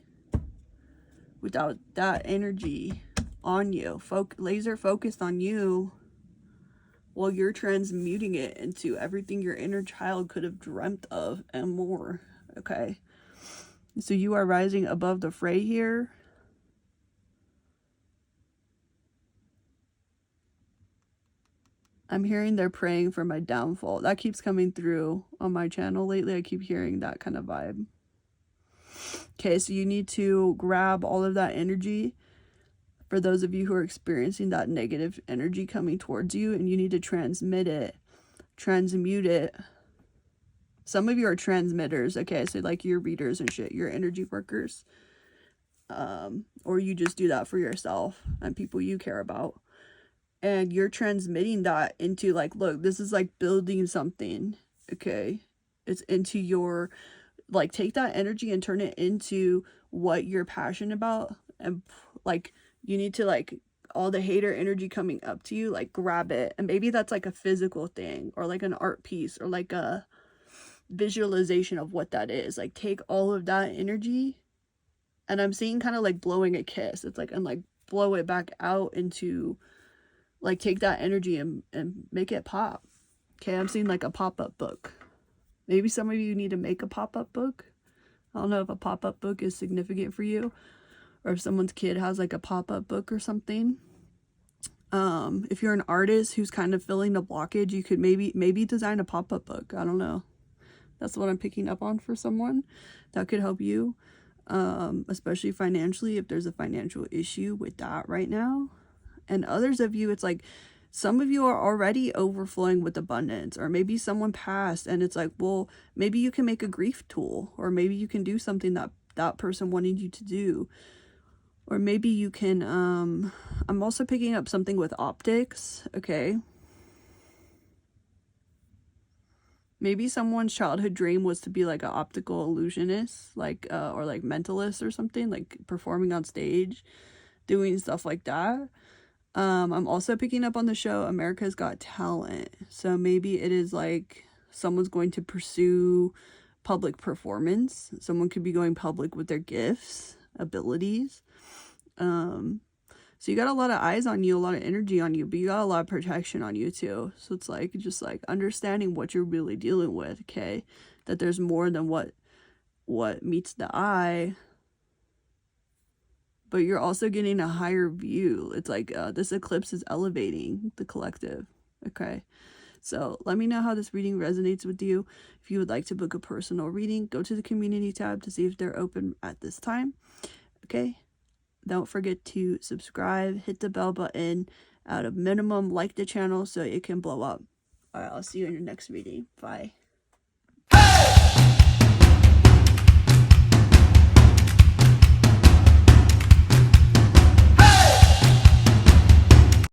without that energy on you, laser focused on you, while you're transmuting it into everything your inner child could have dreamt of and more. Okay, so you are rising above the fray here. I'm hearing they're praying for my downfall. That keeps coming through on my channel lately. I keep hearing that kind of vibe. Okay, so you need to grab all of that energy, for those of you who are experiencing that negative energy coming towards you, and you need to transmute it. Some of you are transmitters, okay, so like your readers and shit, your energy workers, or you just do that for yourself and people you care about, and you're transmitting that into like, look, this is like building something. Okay, it's into your, like, take that energy and turn it into what you're passionate about, and like you need to like all the hater energy coming up to you, like grab it. And maybe that's like a physical thing or like an art piece or like a visualization of what that is. Like take all of that energy, and I'm seeing kind of like blowing a kiss. It's like, and like blow it back out into, like take that energy and make it pop. Okay, I'm seeing like a pop-up book. Maybe some of you need to make a pop-up book. I don't know if a pop-up book is significant for you, or if someone's kid has like a pop-up book or something. If you're an artist who's kind of feeling the blockage, you could maybe design a pop-up book. I don't know. That's what I'm picking up on for someone. That could help you, especially financially, if there's a financial issue with that right now. And others of you, it's like some of you are already overflowing with abundance, or maybe someone passed and it's like, well, maybe you can make a grief tool, or maybe you can do something that that person wanted you to do, or maybe you can, I'm also picking up something with optics, okay? Maybe someone's childhood dream was to be like an optical illusionist, like, or like mentalist or something, like performing on stage, doing stuff like that. I'm also picking up on the show America's Got Talent. So maybe it is like someone's going to pursue public performance. Someone could be going public with their gifts, abilities. So you got a lot of eyes on you, a lot of energy on you, but you got a lot of protection on you too. So it's like, just like understanding what you're really dealing with, okay? That there's more than what meets the eye. But you're also getting a higher view. It's like this eclipse is elevating the collective, okay? So let me know how this reading resonates with you. If you would like to book a personal reading, go to the community tab to see if they're open at this time, okay? Don't forget to subscribe, hit the bell button, at a minimum, like the channel so it can blow up. All right, I'll see you in your next reading. Bye.